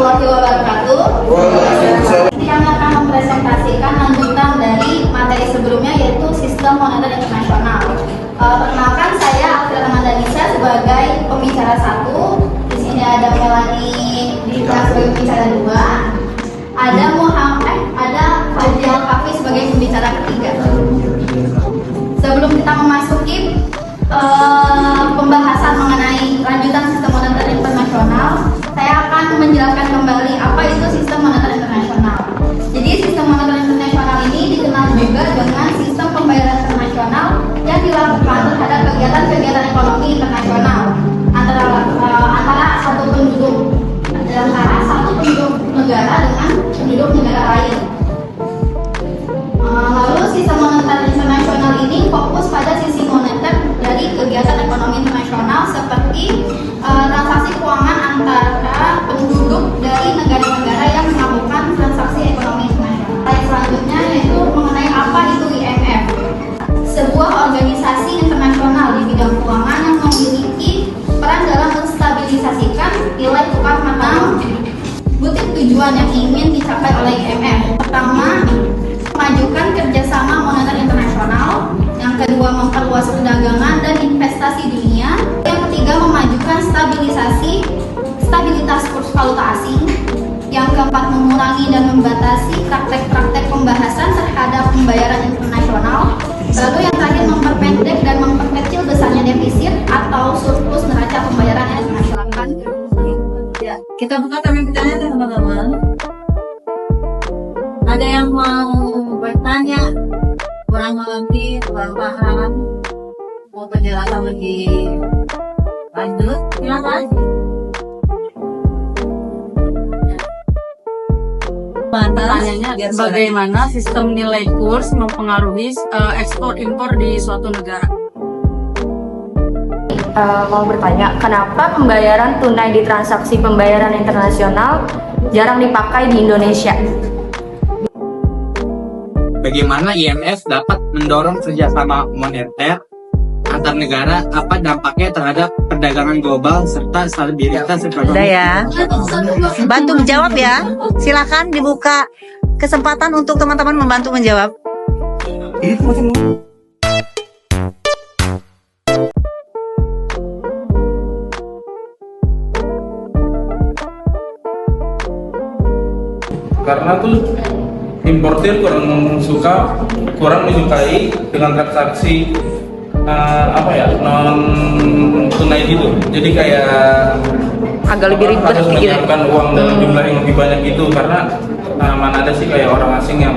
warahmatullahi wabarakatuh. Kami akan mempresentasikan lanjutan dari materi sebelumnya, yaitu sistem moneter internasional. Perkenalkan, saya Afira Ramadhanisa sebagai pembicara 1. Di sini ada Melani sebagai pembicara 2. Ada Fajal Kafi sebagai pembicara ketiga. Sebelum kita memasuki pembahasan mengenai lanjutan sistem moneter internasional, saya akan menjelaskan kembali apa itu sistem moneter internasional. Jadi sistem moneter internasional ini dikenal juga dengan sistem pembayaran internasional yang dilakukan terhadap kegiatan-kegiatan ekonomi internasional antara satu penduduk negara dengan penduduk negara lain. Lalu sistem moneter internasional ini fokus pada sisi moneter dari kegiatan ekonomi internasional seperti transaksi keuangan antara penduduk dari negara-negara yang melakukan transaksi ekonomi internasional. Selanjutnya yaitu mengenai apa itu IMF. Sebuah organisasi internasional di bidang keuangan yang memiliki peran dalam menstabilisasikan nilai tukar mata. Butir tujuan yang ingin dicapai oleh IMF. Pertama, memajukan kerjasama moneter internasional. Yang kedua, memperluas perdagangan dan investasi dunia. Yang ketiga, memajukan stabilitas kurs valuta asing. Yang keempat, mengurangi dan membatasi praktek-praktek pembahasan terhadap pembayaran internasional. Lalu yang terakhir, memperpendek dan memperkecil besarnya defisit atau surplus neraca pembayaran internasional. Ya, kita buka kami pertanyaan teman-teman. Ada yang mau bertanya, kurang mengerti, kurang paham, mau penjelasan lebih lanjut, silakan. Pertanyaannya, bagaimana sistem nilai kurs mempengaruhi ekspor impor di suatu negara? Mau bertanya, kenapa pembayaran tunai di transaksi pembayaran internasional jarang dipakai di Indonesia? Bagaimana IMF dapat mendorong kerjasama moneter antar negara? Apa dampaknya terhadap perdagangan global serta stabilitas ekonomi? Udah ya, bantu menjawab ya. Silakan dibuka kesempatan untuk teman-teman membantu menjawab. Karena tuh importir kurang menyukai dengan transaksi non tunai gitu. Jadi kayak Agak lebih ribet harus gitu. menyiapkan uang dalam jumlah yang lebih banyak gitu, karena mana ada sih kayak orang asing yang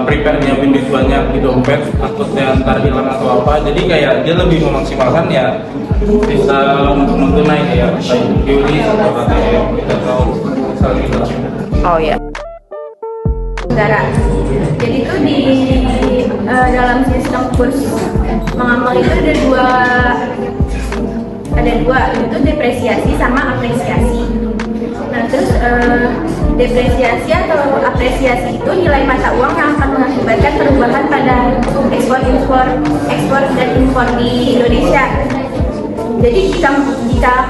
prepare nyiapin duit banyak di dompet, takutnya ntar hilang atau apa. Jadi kayak dia lebih memaksimalkan ya bisa untuk non tunai kayak QRIS atau ATM atau misalnya gitu. Oh ya. Negara. Jadi itu di dalam sistem kurs mengamal itu ada dua, itu depresiasi sama apresiasi. Nah terus depresiasi atau apresiasi itu nilai mata uang yang akan mengakibatkan perubahan pada ekspor dan impor di Indonesia. Jadi jika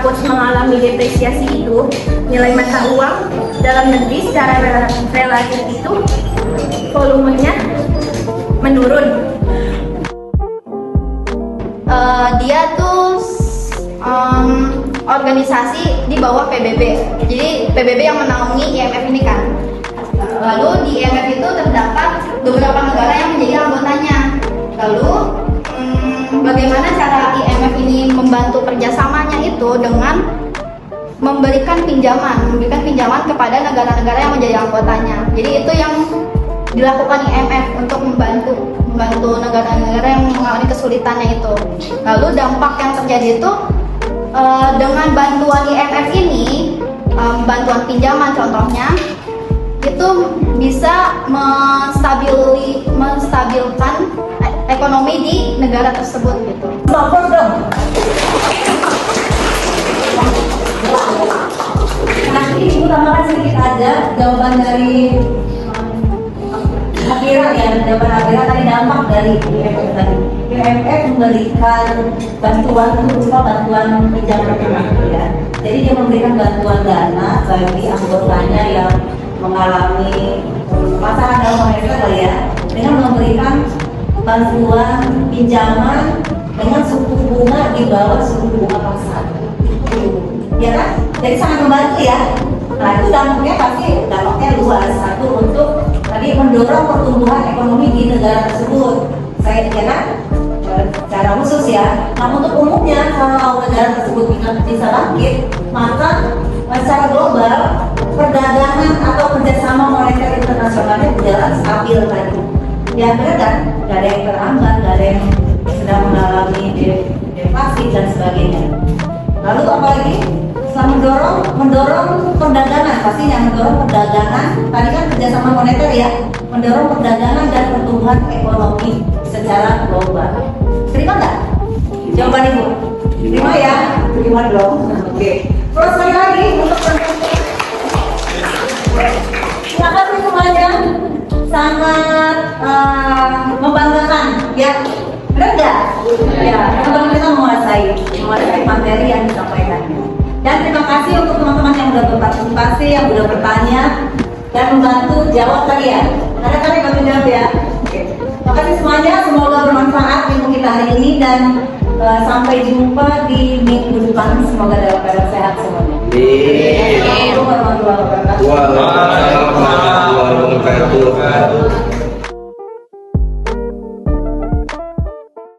kurs mengalami depresiasi itu, nilai mata uang dalam negeri secara relatif itu volumenya menurun. Dia tuh organisasi di bawah PBB. Jadi PBB yang menaungi IMF ini kan. Lalu di IMF itu terdapat beberapa negara yang menjadi anggotanya. Lalu bagaimana cara IMF ini membantu kerjasamanya itu dengan memberikan pinjaman kepada negara-negara yang menjadi anggotanya. Jadi itu yang dilakukan IMF untuk membantu negara-negara yang mengalami kesulitannya itu. Lalu dampak yang terjadi itu dengan bantuan IMF ini, bantuan pinjaman contohnya, itu bisa menstabilkan ekonomi di negara tersebut gitu. Nanti Ibu tambahkan sedikit aja jawaban dari Afira ya, jawaban Afira tadi dampak dari IMF tadi. PMF memberikan bantuan berupa bantuan pinjaman rumah ya. Jadi dia memberikan bantuan dana bagi anggotanya yang mengalami masalah dalam moneter ya, dengan memberikan bantuan pinjaman dengan suku bunga di bawah suku bunga pasar. Ya kan? Jadi sangat membantu ya. Nah itu dampaknya luas. Satu, untuk tadi mendorong pertumbuhan ekonomi di negara tersebut. Saya kira secara khusus ya. Nah untuk umumnya kalau negara tersebut bisa bangkit, maka secara global perdagangan atau kerjasama moneter internasionalnya berjalan stabil tadi. Ya benar kan? Gak ada yang terhambat, gak ada yang sedang mengalami deflasi dan sebagainya. Lalu apa lagi? Mendorong perdagangan, pastinya mendorong perdagangan. Tadi kan kerjasama moneter ya, mendorong perdagangan dan pertumbuhan ekonomi secara global. Terima nggak? Jawaban Ibu? Terima ya? Terima dong. Oke. Terus sekali lagi untuk terima kasih semuanya, sangat membanggakan ya. Benar nggak? Ya, teman-teman kita menguasai materi yang disampaikan. Dan terima kasih untuk teman-teman yang sudah berpartisipasi, yang sudah bertanya dan membantu jawab tadi ya. Ada kan yang bantu jawab ya? Oke. Terima kasih semuanya, semoga bermanfaat ilmu kita hari ini dan sampai jumpa di minggu depan. Semoga dalam keadaan sehat semuanya. Assalamualaikum warahmatullahi wabarakatuh. Waalaikumsalam warahmatullahi wabarakatuh.